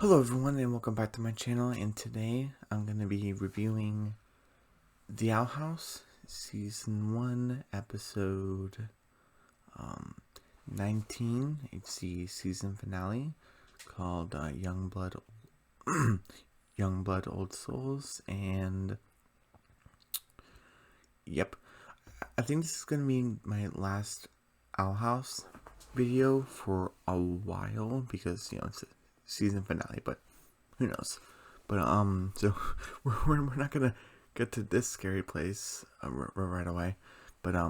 Hello everyone and welcome back to my channel, and today I'm going to be reviewing The Owl House Season 1 Episode 19. It's the season finale called Young Blood Old Souls, and yep, I think this is going to be my last Owl House video for a while because, it's a season finale, but who knows. But so we're not gonna get to this scary place right away. But what I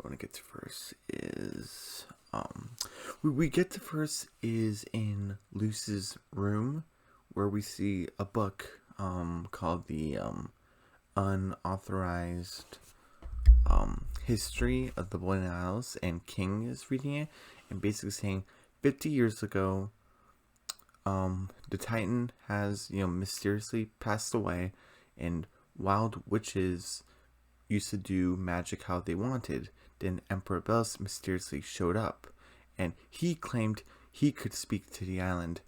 want to get to first is we get to first is in Luce's room, where we see a book called the Unauthorized History of the Bowling Isles, and King is reading it and basically saying 50 years ago, the Titan has, mysteriously passed away, and wild witches used to do magic how they wanted. Then Emperor Belus mysteriously showed up, and he claimed he could speak to the island,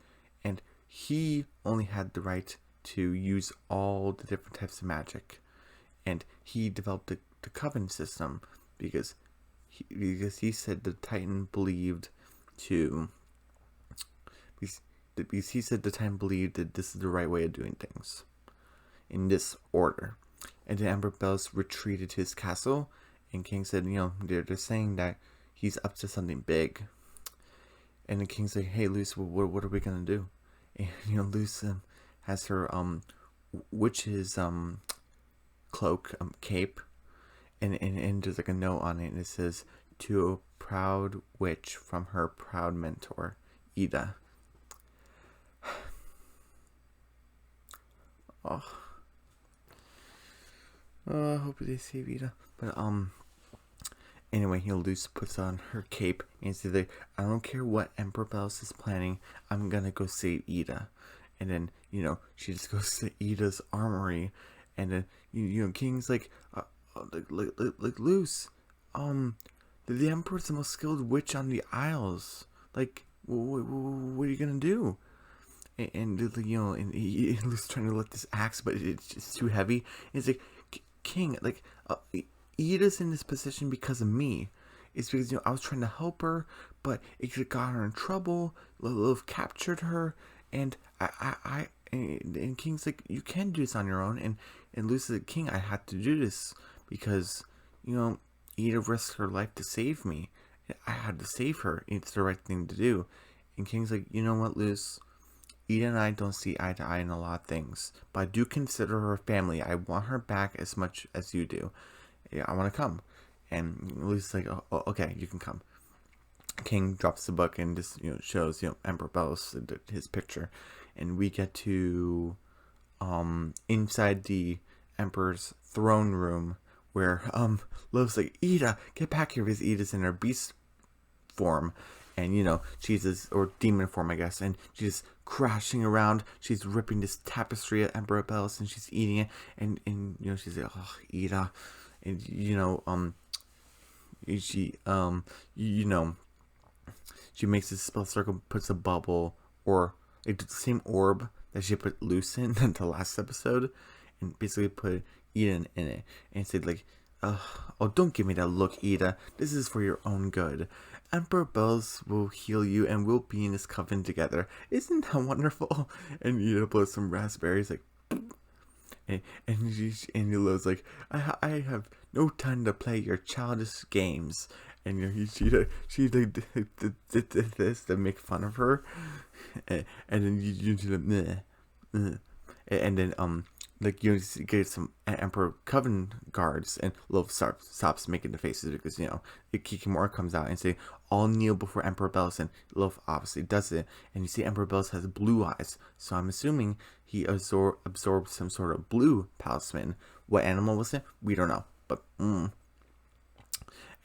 and he only had the right to use all the different types of magic, and he developed the Coven system because he said the Titan believed to because he said the Titan believed that this is the right way of doing things in this order. And then Emperor Belus retreated to his castle, and King said, they're saying that he's up to something big. And the King's like, hey Luce, what are we gonna do? And Luce has her witch's cloak, cape, and there's like a note on it, and it says, to a proud witch from her proud mentor, Ida. Oh, I hope they save Ida. But anyway, Luce puts on her cape and says like, I don't care what Emperor Belus is planning, I'm gonna go save Ida. And then she just goes to Ida's armory, and then King's like, Luce, the Emperor's the most skilled witch on the Isles. Like, what are you gonna do? And Luke's trying to lift this axe, but it's just too heavy. And it's like, King, like, Ida's in this position because of me. It's because I was trying to help her, but it got her in trouble. Lilith captured her, and and King's like, you can do this on your own. And Luke's like, King, I had to do this because Ida risked her life to save me. I had to save her. It's the right thing to do. And King's like, you know what, Luce? Ida and I don't see eye to eye in a lot of things, but I do consider her family. I want her back as much as you do. Yeah, I want to come. And Lucy's like, oh, okay, you can come. King drops the book and just shows Emperor Belus his picture, and we get to inside the Emperor's throne room, where Love's like, Ida, get back here, because Ida's in her beast form, and she's this, or demon form, I guess, and she's crashing around. She's ripping this tapestry at Emperor Belus, and she's eating it, and she's like, oh, Ida, and she makes this spell circle, puts a bubble, or like the same orb that she put Luce in the last episode, and basically put Ida in it, and said like, oh, don't give me that look, Ida. This is for your own good. Emperor Belus will heal you, and we'll be in this coven together. Isn't that wonderful? And Ida blows some raspberries, like, and Yellow's like, I have no time to play your childish games. And she did this to make fun of her, and then you do the and then like get some Emperor Coven guards, and Love stops making the faces because Kikimora comes out and say, all kneel before Emperor Belus, and Love obviously does it, and you see Emperor Belus has blue eyes, so I'm assuming he absorbed some sort of blue talisman. What animal was it? We don't know, but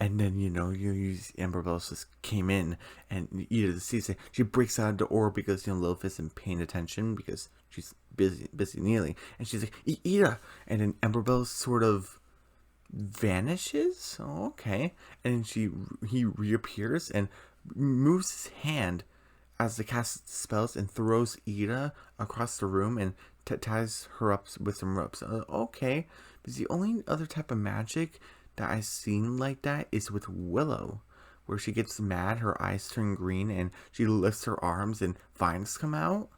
and then Emperor Belus just came in, and Ida sees it. She breaks out of the orb because Lilith isn't paying attention because she's busy kneeling, and she's like, Ida, and then Emperor Belus sort of vanishes. Oh, okay, and he reappears and moves his hand as the cast spells and throws Ida across the room and ties her up with some ropes. Okay, because the only other type of magic that I've seen like that is with Willow, where she gets mad, her eyes turn green, and she lifts her arms and vines come out.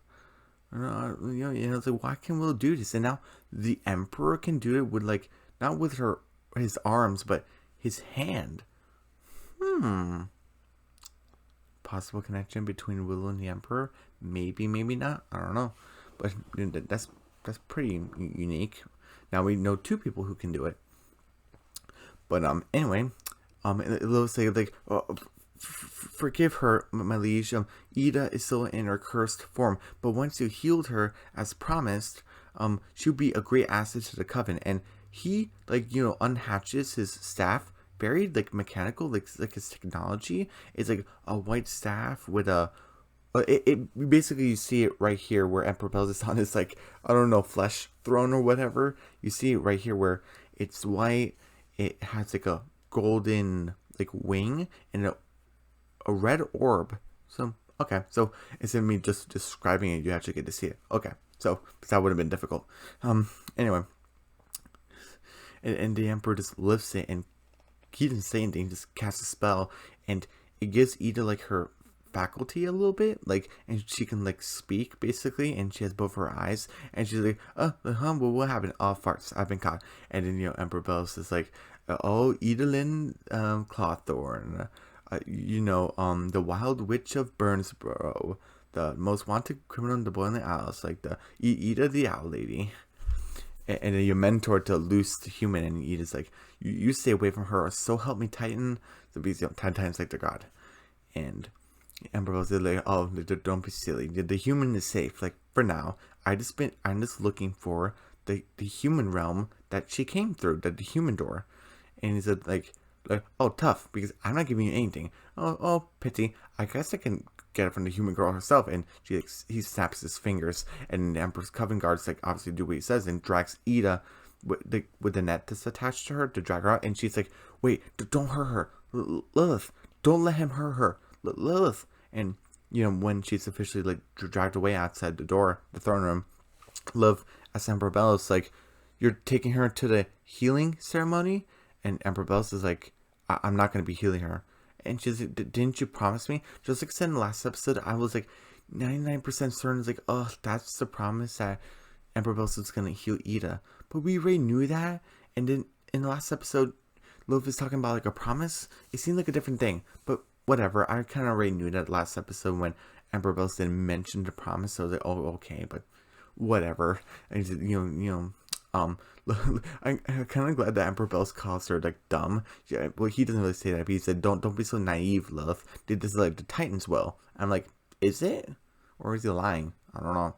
It's like, why can Willow do this? And now the Emperor can do it with, like, not with his arms, but his hand. Possible connection between Willow and the Emperor? Maybe, maybe not. I don't know. But that's pretty unique. Now we know 2 people who can do it. But anyway, it'll say like, forgive her, my liege. Ida is still in her cursed form, but once you healed her as promised, she'll be a great asset to the coven. And he, like, unhatches his staff, very like mechanical, like his technology. It's like a white staff with a. It basically, you see it right here where Emperor Bells is on his, like, I don't know, flesh throne or whatever. You see it right here where it's white. It has like a golden, like, wing and a red orb. So okay, so instead of me just describing it, you actually get to see it. Okay, so that would have been difficult. Anyway, and the Emperor just lifts it, and he didn't say anything, just casts a spell, and it gives Ida, like, her faculty a little bit, like, and she can, like, speak basically, and she has both her eyes, and she's like, well, what happened? Oh, farts, I've been caught. And then Emperor Bells is like, oh, Idolin Clawthorn, the Wild Witch of Burnsboro, the most wanted criminal in the Boiling Isles, like the Ida the Owl Lady. And then your mentor to Luce the Human, and Ida's like, you stay away from her, or so help me Titan. So because Titan's like the god. And Emperor Bells is like, oh, don't be silly. The human is safe, like, for now. I'm just looking for the human realm that she came through, the human door. And he said, like, oh, tough, because I'm not giving you anything. Oh, pity. I guess I can get it from the human girl herself. And he snaps his fingers, and the Emperor's Coven guards, like, obviously do what he says, and drags Ida with the net that's attached to her to drag her out. And she's like, wait, don't hurt her. Lilith, don't let him hurt her. Lilith. And, when she's officially, like, dragged away outside the door, the throne room, Lilith asks Emperor Bells, like, you're taking her to the healing ceremony? And Emperor Bells is like, I'm not going to be healing her. And she's like, didn't you promise me? Just like I said in the last episode, I was like 99% certain. It's like, oh, that's the promise that Emperor Bells is going to heal Ida. But we already knew that. And then in the last episode, Lilith is talking about, like, a promise. It seemed like a different thing. But whatever. I kind of already knew that last episode when Emperor Bells didn't mention the promise. So I was like, oh, okay. But whatever. And, I'm kind of glad that Emperor Bells calls her, like, dumb. Yeah, well, he doesn't really say that, but he said, don't be so naive, Lilith. This is like the Titans will. I'm like, is it? Or is he lying? I don't know.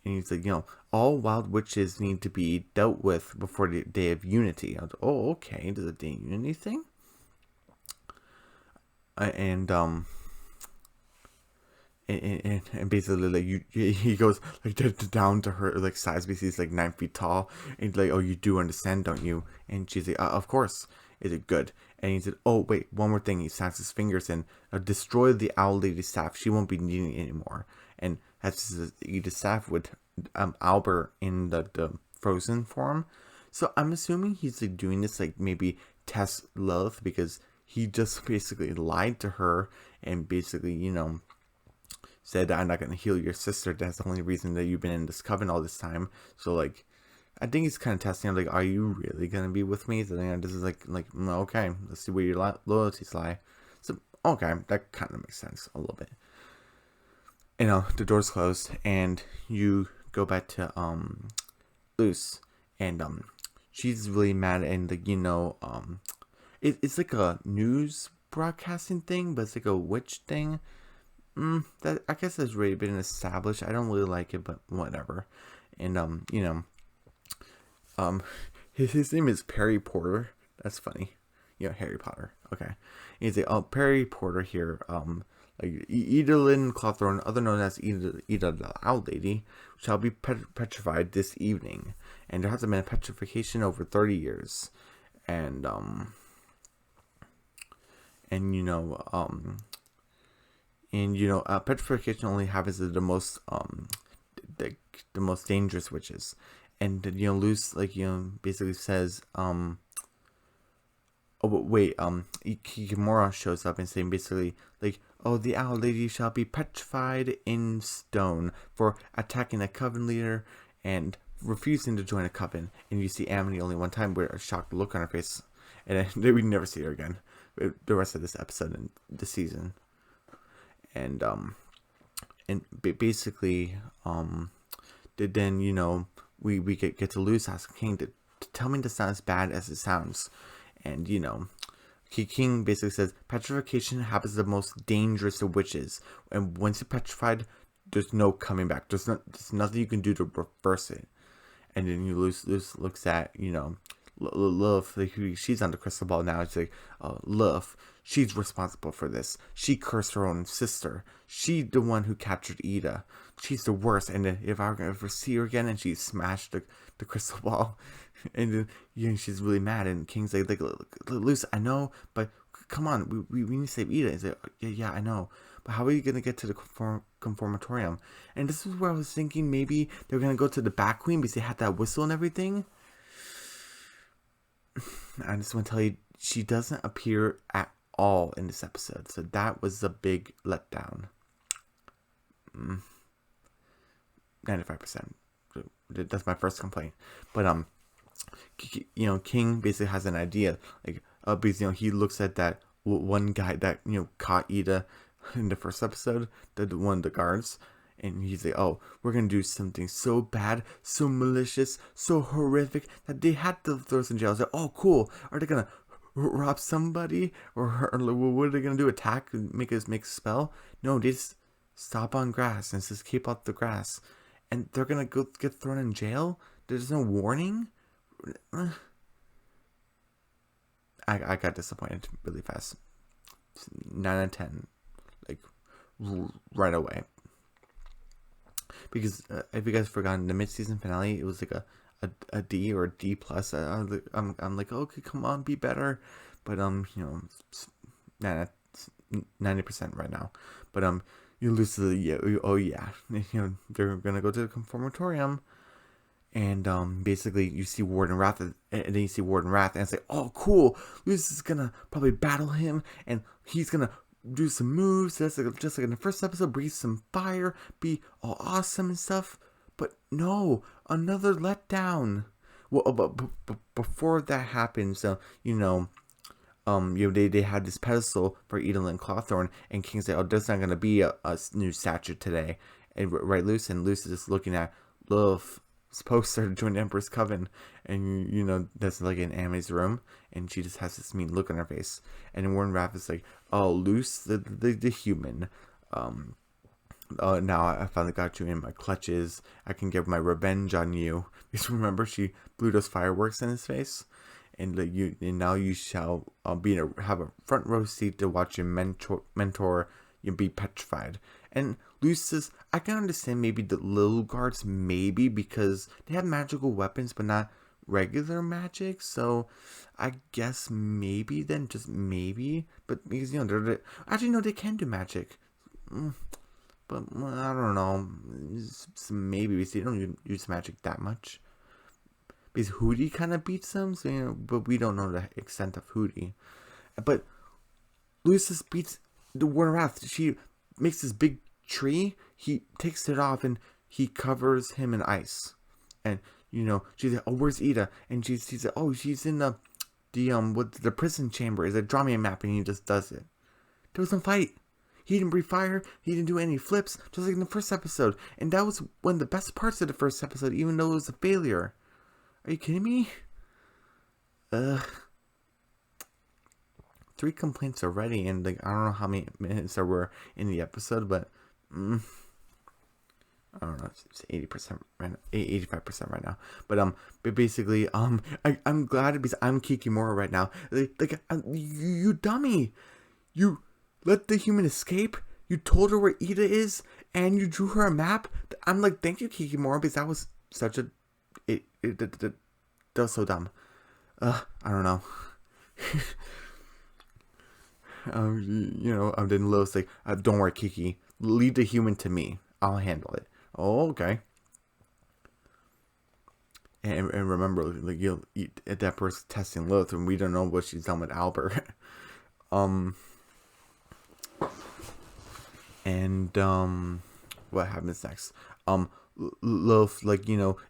And he's like, all wild witches need to be dealt with before the Day of Unity. I was like, oh, okay. Does the Day of Unity thing? And basically, like, he goes, like, down to her, like, size, because he's like 9 feet tall, and like, oh, you do understand, don't you? And she's like, of course. Is it good? And he said, oh, wait, one more thing. He snaps his fingers and destroy the Owl Lady staff. She won't be needing it anymore. And has the staff with Albert in the frozen form. So I'm assuming he's, like, doing this, like, maybe test Lilith, because he just basically lied to her and basically, said, I'm not going to heal your sister. That's the only reason that you've been in this coven all this time. So, like, I think he's kind of testing him, like, are you really going to be with me? So, this is like, okay, let's see where your loyalties lie. So, okay, that kind of makes sense a little bit. The door's closed, and you go back to, Luce, and, she's really mad, and, like, it's like a news broadcasting thing, but it's like a witch thing. That, I guess, has already been established. I don't really like it, but whatever. And his name is Perry Porter. That's funny. Harry Potter. Okay. He's like, Perry Porter here. Like, Idolin Clawthorn, other known as Ida the Owl Lady, shall be petrified this evening, and there hasn't been a petrification over 30 years. And And petrification only happens to the most the, the most dangerous witches. And Luce basically says oh but wait, Ikimura shows up and saying basically like, oh, the Owl Lady shall be petrified in stone for attacking a coven leader and refusing to join a coven. And you see Amity only one time with a shocked look on her face, and then we never see her again the rest of this episode and the season. And basically then we get to Luce asking King to tell me this not as bad as it sounds. And King basically says petrification happens to the most dangerous of witches, and once you're petrified, there's no coming back. There's nothing you can do to reverse it. And then Luce looks at Lilith, like, she's on the crystal ball now. It's like, Lilith, she's responsible for this. She cursed her own sister. She the one who captured Ida. She's the worst. And if I ever see her again, and she smashed the crystal ball, and then she's really mad. And King's like Luce, I know, but come on, we need to save Ida. He's like, yeah, I know. But how are you gonna get to the conformatorium? And this is where I was thinking maybe they're gonna go to the Bat Queen because they had that whistle and everything. I just want to tell you, she doesn't appear at all in this episode, so that was a big letdown. 95%. That's my first complaint. But King basically has an idea, like because he looks at that one guy that caught Ida in the first episode, the one of the guards. And he's like, oh, we're going to do something so bad, so malicious, so horrific that they had to throw us in jail. I was like, oh, cool. Are they going to rob somebody? Or what are they going to do? Attack? Make a spell? No, they just stop on grass and just keep out the grass. And they're going to go get thrown in jail? There's no warning? I got disappointed really fast. 9 out of 10. Like, right away. Because if you guys forgotten, the mid-season finale, it was like a D or a D plus. I'm like, okay, come on, be better. But 90% right now. But you lose to the they're gonna go to the conformatorium, and basically you see Warden Wrath, and then you see Warden Wrath, and it's like, oh, cool, Luce is gonna probably battle him, and he's gonna do some moves, just like in the first episode, breathe some fire, be all awesome and stuff. But no, another letdown. Well, but before that happens, they had this pedestal for Edelyn Clawthorne, and King said, oh, there's not gonna be a new statue today, and right, Luce, and Luce is just looking at Lilith's poster to join the Emperor's Coven, and that's like in Amity's room, and she just has this mean look on her face, and Warden Wrath is like, oh, Luce, the human, now I finally got you in my clutches. I can get my revenge on you. Because remember, she blew those fireworks in his face, and now you shall have a front row seat to watch your mentor be petrified. And Luce says, I can understand maybe the little guards, maybe because they have magical weapons, but not regular magic. So I guess maybe then, just maybe, but because actually no, they can do magic. But I don't know. Maybe because they don't use magic that much. Because Hootie kind of beats them, so but we don't know the extent of Hootie. But Lucius beats the Warden Wrath. She makes this big tree. He takes it off and he covers him in ice. And she's like, oh, where's Ida? And she's like, oh, she's in the prison chamber. Is a drawing map, and he just does it. There was no fight. He didn't breathe fire. He didn't do any flips, just like in the first episode. And that was one of the best parts of the first episode, even though it was a failure. Are you kidding me? 3 complaints already, and I don't know how many minutes there were in the episode, but I don't know. It's 80% right now, 85% right now. But basically, I'm glad because I'm Kikimora right now. You dummy! You let the human escape. You told her where Ida is, and you drew her a map. I'm like, thank you, Kikimora, because that was such a that was so dumb. I don't know. Then Lilith's like, don't worry, Kiki, leave the human to me. I'll handle it. Oh, okay. And remember, like that person's testing Lilith, and we don't know what she's done with Albert. um, and what happens next? Lilith,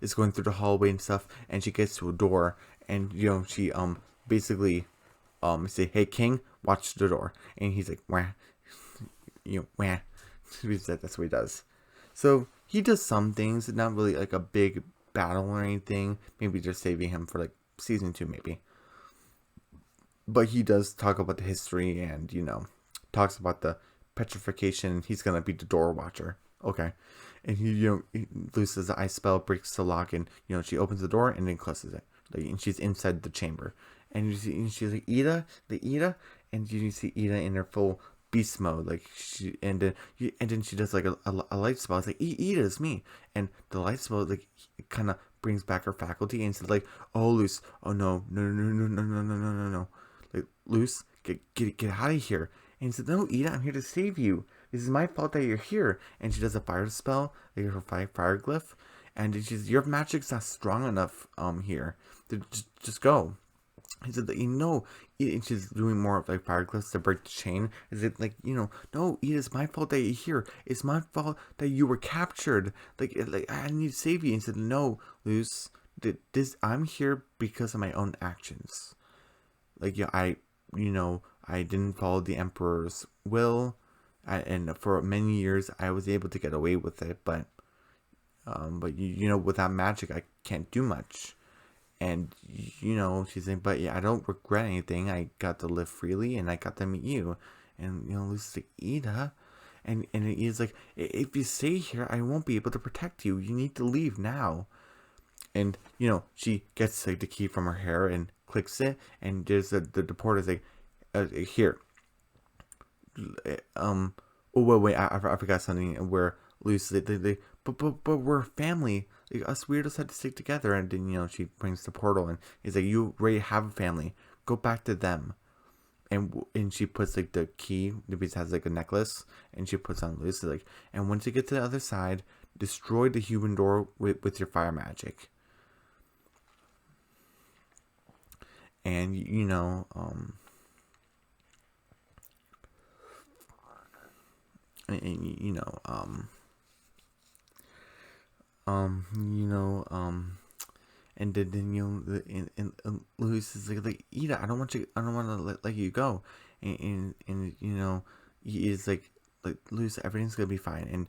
is going through the hallway and stuff, and she gets to a door, and she basically say, "Hey, King, watch the door," and he's like, "Wah," wah. That's what he does. So he does some things, not really like a big battle or anything. Maybe just saving him for like season 2, maybe. But he does talk about the history and talks about the petrification. He's gonna be the door watcher. Okay, and he loses the ice spell, breaks the lock, and she opens the door and then closes it. And she's inside the chamber, and she's like, Ida, and you see Ida in her full beast mode, like and then she does like a light spell. It's like, Ida, it's me, and the light spell like kind of brings back her faculty, and it's like, oh, Luz, oh no, like, Luz, get out of here. And he said, no, Ida, I'm here to save you. This is my fault that you're here. And she does a fire spell, like her fire glyph, and she's, your magic's not strong enough here. Just go. He said that, and she's doing more of like fire glyphs to break the chain. Is it like, no, Ida, it's my fault that you're here. It's my fault that you were captured. Like I need to save you. And he said, no, Luz, I'm here because of my own actions. Like, I didn't follow the Emperor's will, and for many years I was able to get away with it, but without magic I can't do much. And she's saying, but yeah, I don't regret anything. I got to live freely, and I got to meet you. And Lucy's like, Ida, and he's like, if you stay here, I won't be able to protect you. You need to leave now. And she gets like the key from her hair and clicks it, and there's the porter's like, here. Oh wait, I forgot something. Where Lucy, but we're family. Like, us weirdos had to stick together. And then she brings the portal, and he's like, you already have a family. Go back to them. And she puts like the key. The beast has like a necklace, and she puts on Lucy, like, and once you get to the other side, destroy the human door with your fire magic. And and then Luz is like, Ida, I don't want to let you go, and he is like Luz, everything's gonna be fine. And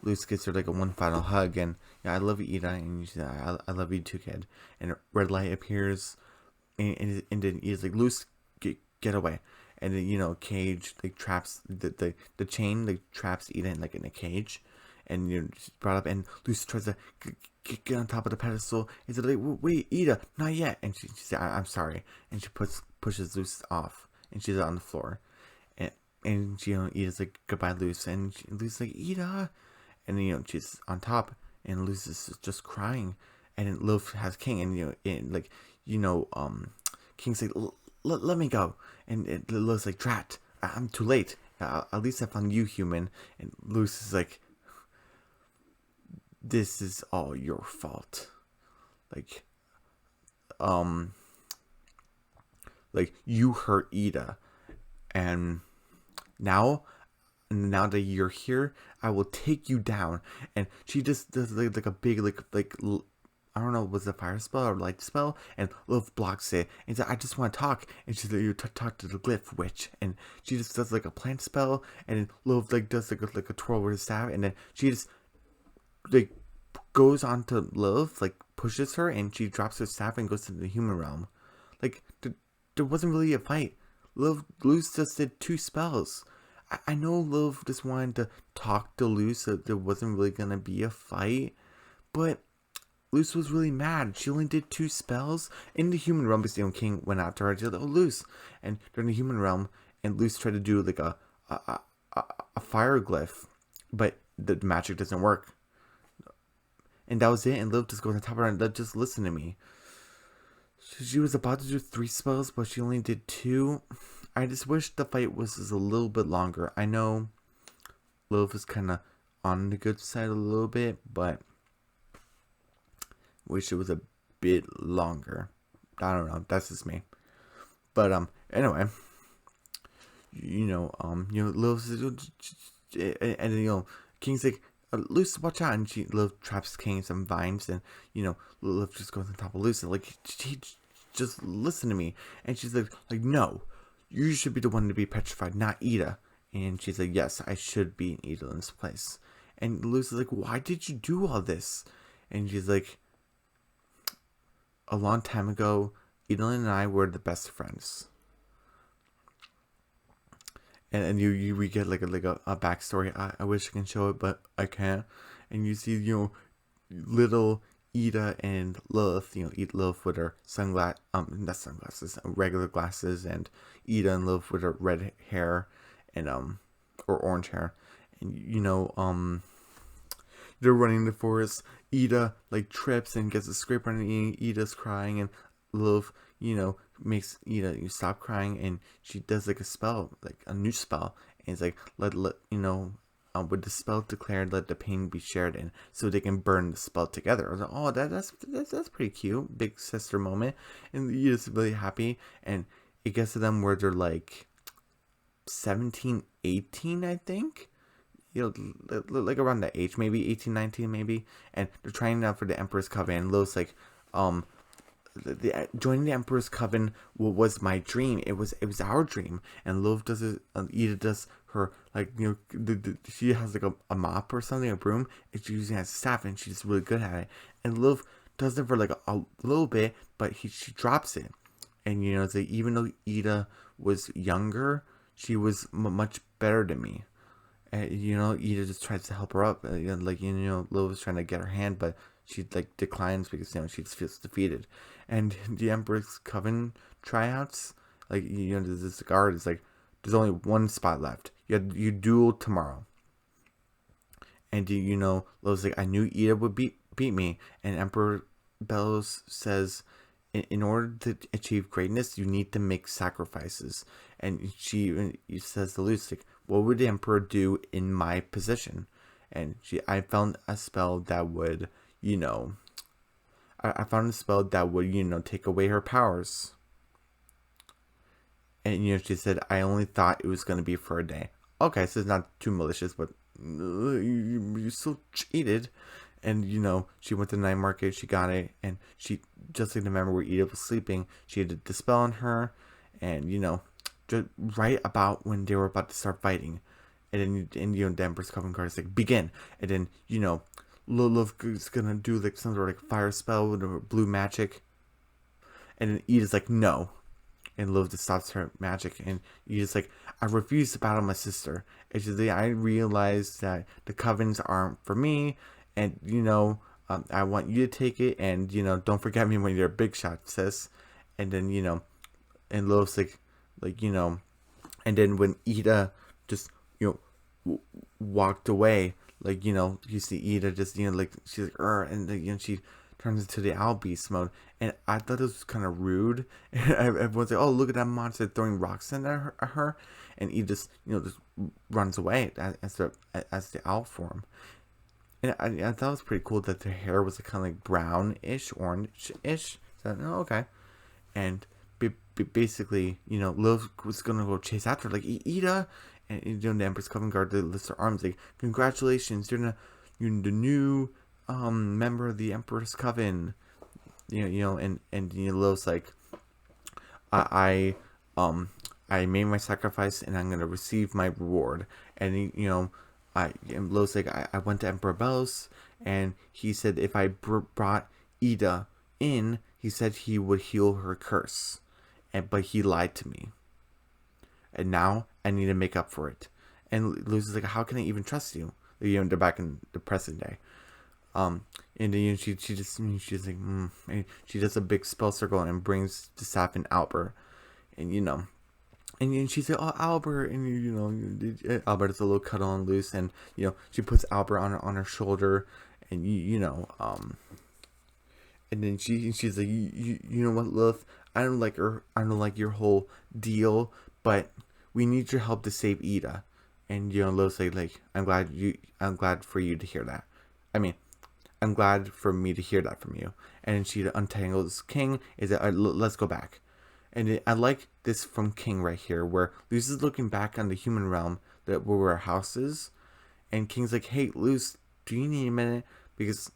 Luz gives her like a one final hug, and I love you, Ida, and she's like, I love you too, kid. And red light appears, and then he's like, Luz, get away. And then Cage like traps the chain, like traps Ida in a cage, and she's brought up, and Lucy tries to get on top of the pedestal. And she's like, wait, Ida, not yet. And she said, I'm sorry, and she pushes Lucy off, and she's on the floor, and Ida's like, goodbye, Lucy, and Lucy's like, Ida, and then she's on top, and Lucy's just crying, and then Lilith has King, and King's like, let me go. And Lilith's like, drat, I'm too late. At least I found you, human. And Lucy's like, this is all your fault. Like you hurt Ida, and now that you're here, I will take you down. And she just does like a big like I don't know, was it a fire spell or light spell? And Lilith blocks it and says, I just want to talk. And she's like, you talk to the glyph witch. And she just does like a plant spell, and then Lilith like does like a twirl with her staff, and then she just like goes onto Lilith, like pushes her, and she drops her staff and goes to the human realm. Like there wasn't really a fight. Luz just did 2 spells. I know Lilith just wanted to talk to Luz, so there wasn't really gonna be a fight, but Luz was really mad. She only did 2 spells. In the human realm, because King went after her and said, oh, Luz. And during the human realm, and Luz tried to do like a fire glyph, but the magic doesn't work. And that was it. And Lilith just goes on top of her and just listen to me. She was about to do 3 spells, but she only did 2. I just wish the fight was just a little bit longer. I know Lilith is kind of on the good side a little bit, but wish it was a bit longer. I don't know. That's just me. But anyway, Lilith and King's like, Luce, watch out, and Lilith traps King in some vines, and Lilith just goes on top of Luce, and like, she just listen to me, and she's like no, you should be the one to be petrified, not Ida. And she's like, yes, I should be in Idalin's place. And Luce is like, why did you do all this? And she's like, a long time ago, Idalin and I were the best friends. And we get like a backstory. I wish I can show it, but I can't. And you see, little Ida and Lilith, Lilith with her not sunglasses, regular glasses, and Ida and Lilith with her red hair and or orange hair, and they're running in the forest. Ida like trips and gets a scrape on her knee. Ida's crying, and Lilith, makes Ida stop crying, and she does like a spell, like a new spell, and it's like let with the spell declared, let the pain be shared, and so they can burn the spell together. I was like, oh, that's pretty cute, big sister moment, and Ida's really happy, and it gets to them where they're like 17, 18, I think. Like around that age, maybe 18, 19, maybe, and they're trying out for the Emperor's Coven. And Lilith's like, joining the Emperor's Coven was my dream. It was our dream. And Lilith does it. Ida does her like she has like a mop or something, a broom, and she's using it as a staff, and she's really good at it. And Lilith does it for like a little bit, but she drops it. And it's like, even though Ida was younger, she was much better than me. And, Ida just tries to help her up. Lilith was trying to get her hand, but she like declines because she just feels defeated. And the Emperor's Coven tryouts, like there's this guard. It's like there's only one spot left. You duel tomorrow. And Lilith's like, I knew Ida would beat me. And Emperor Belos says, in order to achieve greatness, you need to make sacrifices. And she says to Luce, like, what would the Emperor do in my position? And I found a spell that would, I found a spell that would, take away her powers. And, she said, I only thought it was going to be for a day. Okay, so it's not too malicious, but you still cheated. And, she went to the night market, she got it, and she, just like the member where Ida was sleeping, she had to dispel on her, and, just right about when they were about to start fighting. And then, the Emperor's Coven card is like, begin. And then, Lilith is gonna do like some sort of like fire spell with her blue magic. And then Ida's like, no. And Lilith just stops her magic. And Ida's like, I refuse to battle my sister. And she's like, I realize that the covens aren't for me. And, I want you to take it. And, don't forget me when you're a big shot, sis. And then, and Lilith's like, and then when Ida just, walked away, like, you see Ida just, like, she's like, and then, she turns into the owl beast mode. And I thought it was kind of rude. And everyone's like, oh, look at that monster throwing rocks at her. And Ida just, just runs away as the owl form. And I thought it was pretty cool that their hair was kind of like brownish, orange-ish. So, oh, okay. And basically, Lilith was gonna go chase after her, like, Ida. And the Emperor's Coven guard lifts her arms, like, congratulations, you're the new member of the Emperor's Coven. And Lilith's like, I made my sacrifice and I'm gonna receive my reward. And Lilith's like, I went to Emperor Belos, and he said if I brought Ida in, he said he would heal her curse, but he lied to me. And now I need to make up for it. And Lucy's like, how can I even trust you? They're back in the present day. And then she's like, and she does a big spell circle and brings the staff in Albert. And and she's like, oh, Albert, and Albert is a little cuddle on Luce, and she puts Albert on her shoulder, and and then she's like, you know what, Lilith, I don't like your whole deal, but we need your help to save Ida. And Lo's like, I'm glad for you to hear that. I mean, I'm glad for me to hear that from you. And she untangles King. Is that let's go back. And I like this from King right here, where Luz is looking back on the human realm that where our house is, and King's like, "Hey, Luz, do you need a minute?" Because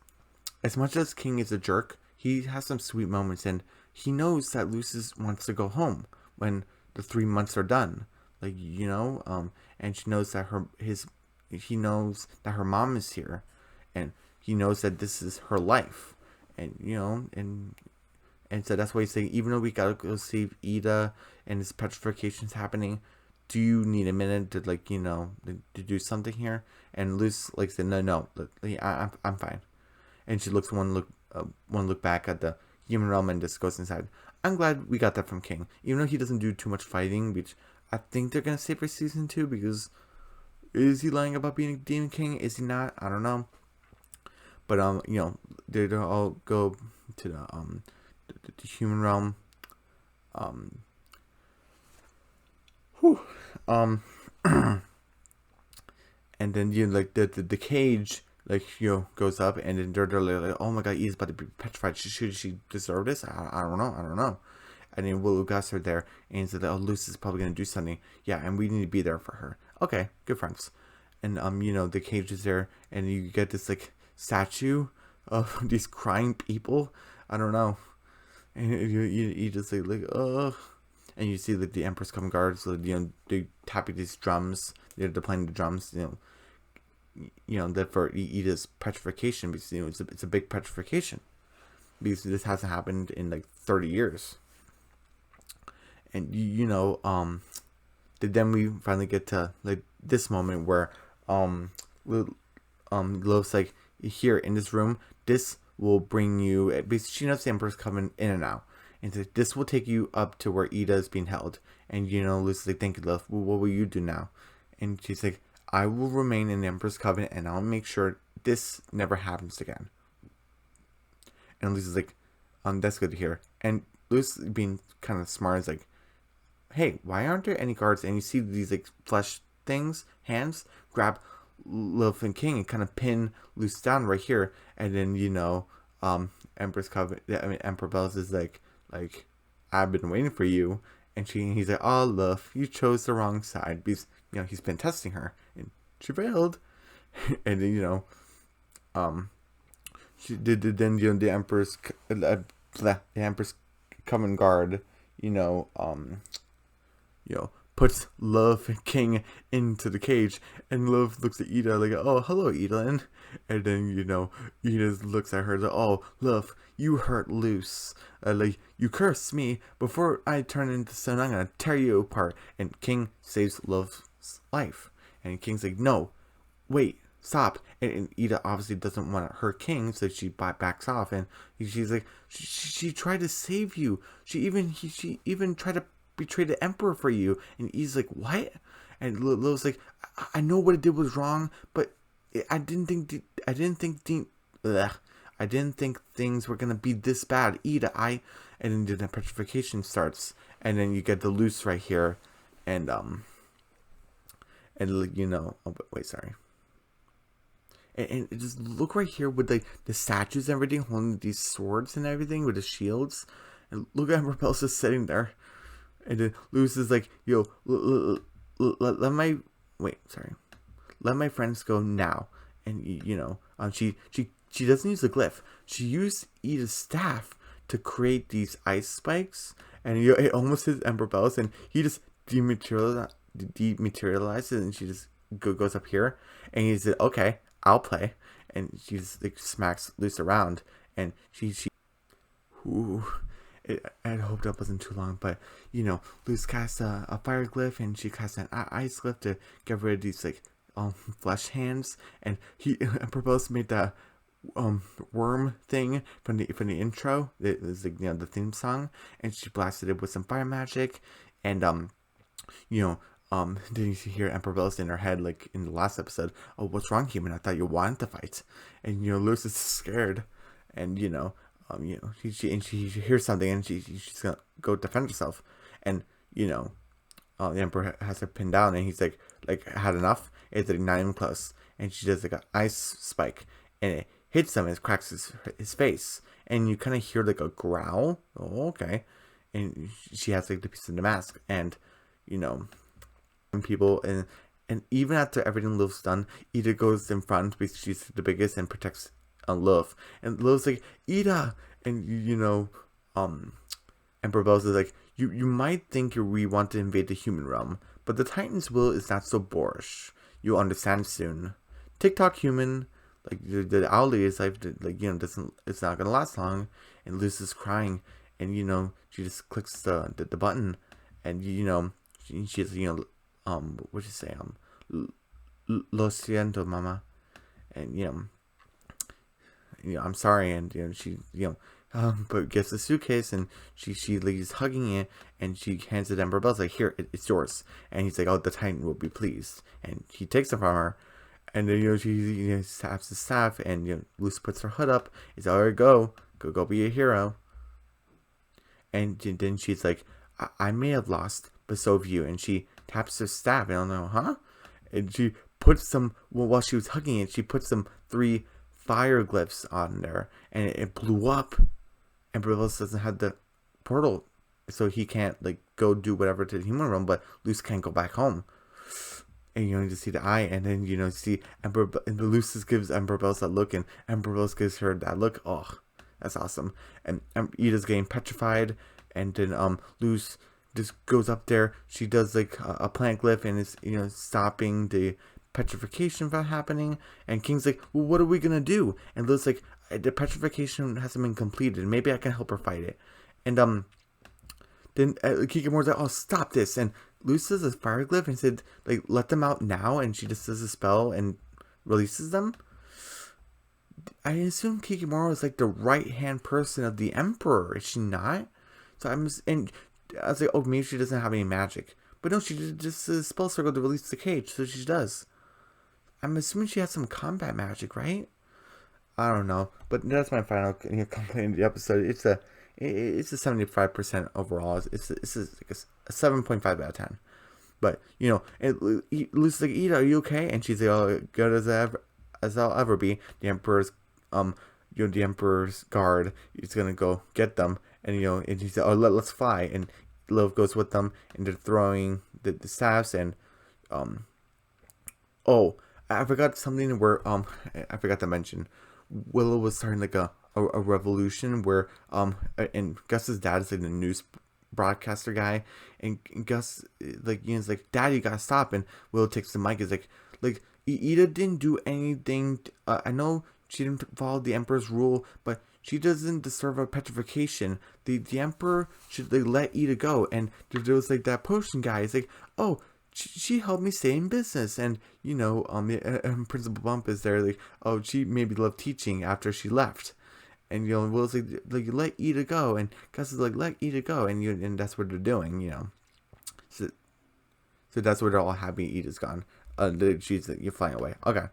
as much as King is a jerk, he has some sweet moments, and he knows that Luz wants to go home when the 3 months are done. Like and she knows that he knows that her mom is here, and he knows that this is her life, and and so that's why he's saying, even though we gotta go save Ida and this petrification's happening, do you need a minute to to do something here? And Luz said, no, I'm fine. And she looks one look back at the human realm and just goes inside. I'm glad we got that from King, even though he doesn't do too much fighting, which I think they're gonna save for season 2, because is he lying about being a demon king? Is he not? I don't know. But they all go to the human realm. Whew. And then the cage goes up, and then they're like, oh my god, E's about to be petrified. Should she deserve this? I don't know. And then Will Gus are there, and he said, oh, Luz is probably gonna do something. Yeah, and we need to be there for her. Okay, good friends. And the cage is there, and you get this statue of these crying people. I don't know. And you just ugh. And you see the Empress come guards, they tapping these drums. They're playing the drums, that for Ida's petrification, because it's a big petrification, because this hasn't happened in 30 years. And then we finally get to this moment where Love's like, here in this room, this will bring you, because she knows the Emperor's coming in and out, and so this will take you up to where Ida is being held. And Lucy's like, thank you, Love. Well, what will you do now? And she's like, I will remain in the Emperor's covenant, and I'll make sure this never happens again. And Lucy's like, that's good to hear. And Lucy, being kind of smart, is like, hey, why aren't there any guards? And you see these flesh things, hands, grab Love and King and kind of pin Lucy down right here. And then Empress Covenant, Emperor Bells is like I've been waiting for you. And he's like, oh, Love, you chose the wrong side, because he's been testing her, and she failed. And then she did. Then the Empress Covenant guard puts Love and King into the cage, and Love looks at Ida like, oh, hello, Ida. And then Ida looks at her like, oh, Love, you hurt Luz, you cursed me. Before I turn into stone, I'm gonna tear you apart. And King saves Love's life, and King's like, no, wait, stop. And Ida obviously doesn't want to hurt King, so she backs off, and she's like, she tried to save you. She even tried to betray the Emperor for you. And he's like, what? And Love's like, I know what I did was wrong, but I didn't think things were gonna be this bad. Ida, and then the petrification starts, and then you get the Luz right here, and oh, wait, sorry. And just look right here with the statues and everything, holding these swords and everything with the shields, and look at Emperor Bells just sitting there, and then Luz is like, yo, let my friends go now. And she doesn't use the glyph. She used Ida's staff to create these ice spikes, and it almost hits Emperor Bells, and he just dematerializes, and she just goes up here, and he said, okay, I'll play. And she just smacks Luz around, and she I had hoped that wasn't too long, but Luz casts a fire glyph, and she casts an ice glyph to get rid of these flesh hands. And Emperor Bells made that worm thing from the intro. It was the theme song, and she blasted it with some fire magic. And then you hear Emperor Bells in her head, like in the last episode, oh, what's wrong, human? I thought you wanted to fight. And Luz is scared, and she hears something, and she's gonna go defend herself. And the Emperor has her pinned down, and he's like had enough. It's like not even close, and she does like an ice spike, and it hits him and it cracks his face, and you kind of hear like a growl. Oh, okay, and she has like the piece of the mask, and you know, people and even after everything Lil's done, Ida goes in front because she's the biggest and protects Lilith, and Lilith's like Ida, and Emperor Bells is like, you might think we want to invade the human realm, but the Titan's will is not so boorish. You'll understand soon. TikTok human, like the owl lady's life, like doesn't, it's not gonna last long. And Lucy's crying, and she just clicks the button, and she's what you say lo siento, mama, and I'm sorry, and she but gets the suitcase, and she leaves hugging it, and she hands it to Emperor Bells like, here, it's yours, and he's like, oh, the Titan will be pleased, and he takes it from her, and then she snaps the staff, and Lucy puts her hood up, he's like, alright, go be a hero, and then she's like, I may have lost, but so have you, and she taps her staff, and I don't know, huh? And she puts some, while she was hugging it, she put some 3 fire glyphs on there, and it blew up. And Brillis doesn't have the portal, so he can't like go do whatever to the human realm, but Luce can't go back home. And you just see the eye, and then you see Emperor, and Lucis gives Emperor Bells that look, and Emperor Bells gives her that look. Oh, that's awesome. And Ida's getting petrified, and then Luce just goes up there. She does like a plant glyph, and is stopping the petrification from happening. And King's like, well, what are we gonna do? And Luke's like, the petrification hasn't been completed, maybe I can help her fight it. And then Kikimoto's like, oh, stop this. And Luce does a fire glyph and said, like, let them out now, and she just does a spell and releases them. I assume Kikimoro is like the right hand person of the Emperor, is she not? So I was like, oh, maybe she doesn't have any magic, but no, she just a spell circle to release the cage, so she does. I'm assuming she has some combat magic, right? I don't know, but that's my final complaint of the episode. It's a 75% overall. It's like a 7.5 out of 10. But Lucy's like, Ida, are you okay? And she's like, oh, good as I'll ever be. The Emperor's the Emperor's guard is gonna go get them, and and he said, oh, let's fly. And Lilith goes with them, and they're throwing the staffs, and oh, I forgot something where I forgot to mention. Willow was starting like a revolution where and Gus's dad is like the news broadcaster guy, and Gus is like, Dad, you gotta stop. And Willow takes the mic, is like Ida didn't do anything. I know she didn't follow the Emperor's rule, but she doesn't deserve a petrification. The Emperor should let Ida go. And there was like that potion guy. It's like, oh, she helped me stay in business, and Principal Bump is there like, oh, she maybe loved teaching after she left, and Will's like let Ida go, and Gus is like, let Ida go, and that's what they're doing, so that's where they're all happy Ida's gone. She's like, you're flying away, okay,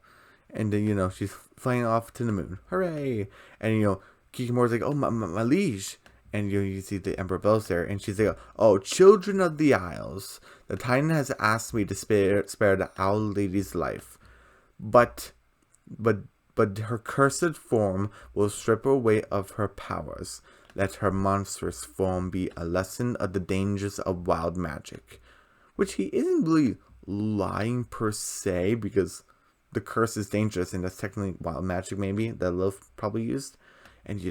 and then she's flying off to the moon, hooray, and Kikimoto's like, oh, my liege. And you see the Emperor Bells there, and she's like, oh, children of the Isles, the Titan has asked me to spare the Owl Lady's life, but her cursed form will strip away of her powers. Let her monstrous form be a lesson of the dangers of wild magic. Which he isn't really lying per se, because the curse is dangerous, and that's technically wild magic maybe, that Lilith probably used. And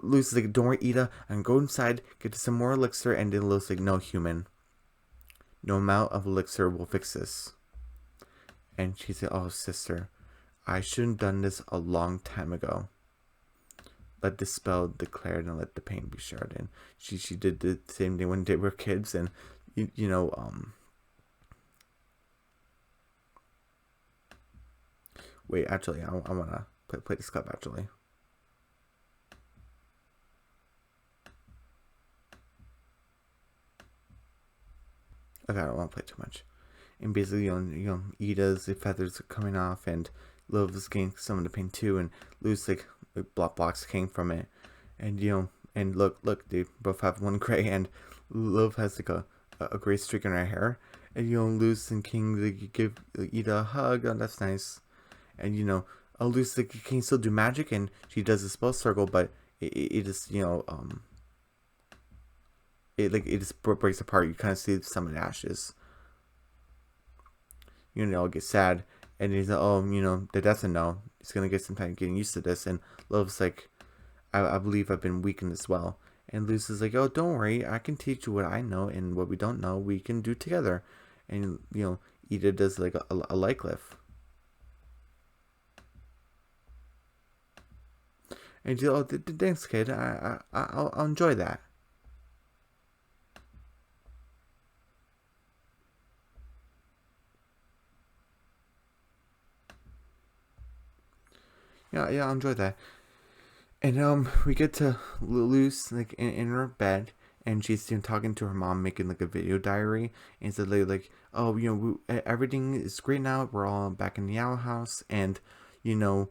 Lucy's like, don't worry, Ida, and go inside, get some more elixir, and then Lucy's like, no, human. No amount of elixir will fix this. And she said, oh, sister, I should have done this a long time ago. Let the spell declared and let the pain be shared. And she did the same thing when they were kids, and wait, actually, I want to play this clip, actually. Okay, I don't want to play too much. And basically, Ida's feathers are coming off, and Lilith is getting some of the pain too, and Lu's like blocks came from it, and and look, they both have one gray, and Lilith has like a gray streak in her hair, and Luz and King they give Ida a hug. Oh, that's nice. And Luz can still do magic, and she does a spell circle, but it just it just breaks apart. You kind of see some of the ashes. Get sad, and he's like, oh, that doesn't know. He's gonna get some time getting used to this. And Love's like, I believe I've been weakened as well. And Luz is like, oh, don't worry, I can teach you what I know, and what we don't know, we can do together. And Ida does like a light lift. And she's like, oh, thanks, kid. I'll enjoy that. Yeah, I'll enjoy that. And we get to Luz like in her bed, and she's talking to her mom, making like a video diary, and said like, oh, everything is great now. We're all back in the Owl House, and you know,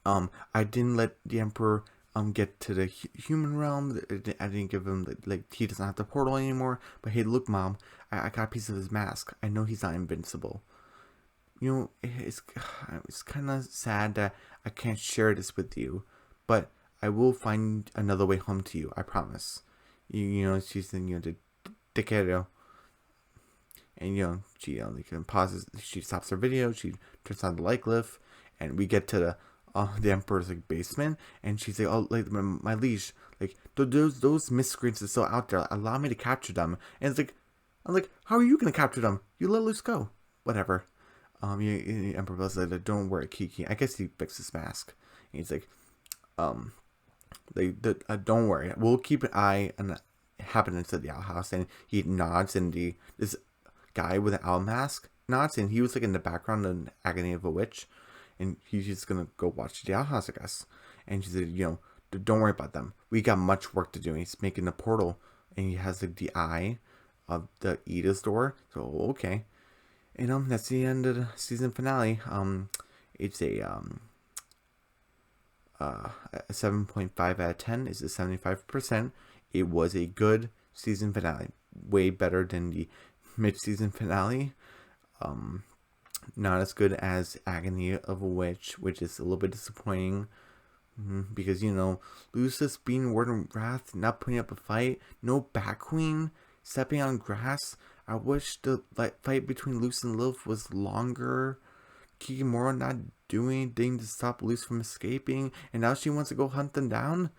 I didn't let the Emperor get to the human realm. I didn't give him like he doesn't have the portal anymore. But hey, look, Mom, I got a piece of his mask. I know he's not invincible. It's kind of sad that I can't share this with you, but I will find another way home to you. I promise. She's in the Tequero, and she like pauses. She stops her video. She turns on the light lift, and we get to the Emperor's like basement, and she's like, oh, like my liege, like those miscreants are still out there. Allow me to capture them. And it's like, I'm like, how are you gonna capture them? You let Luz go. Whatever. Emperor Bell's like, don't worry, Kiki. I guess he fixed his mask. And he's like, don't worry. We'll keep an eye on happenings at the Owl House. And he nods, and this guy with an owl mask nods, and he was like in the background in Agony of a Witch, and he's just gonna go watch the Owl House, I guess. And she said, don't worry about them. We got much work to do. And he's making the portal, and he has like the eye of the Ida's door. So okay. That's the end of the season finale. It's a 7.5 out of 10 is a 75%. It was a good season finale, way better than the mid-season finale. Not as good as Agony of a Witch, which is a little bit disappointing. Because Lucis being Warden Wrath, not putting up a fight, no Bat Queen stepping on grass. I wish the fight between Luz and Lilith was longer. Kikimora not doing anything to stop Luz from escaping, and now she wants to go hunt them down.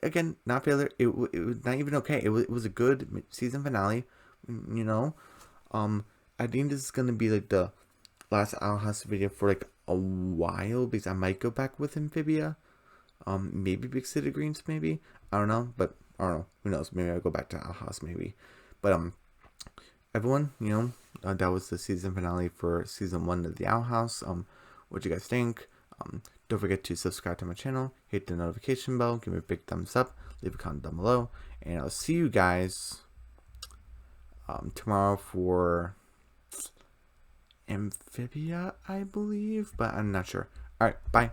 Again, not failure. It was not even okay. It was a good season finale. I think this is gonna be like the last Owl House video for like a while, because I might go back with Amphibia. Maybe Big City Greens, maybe. I don't know, but I don't know. Who knows? Maybe I'll go back to Owl House, maybe. But everyone, that was the season finale for season 1 of the Owl House. What you guys think? Don't forget to subscribe to my channel, hit the notification bell, give me a big thumbs up, leave a comment down below, and I'll see you guys tomorrow for Amphibia, I believe, but I'm not sure. All right, bye.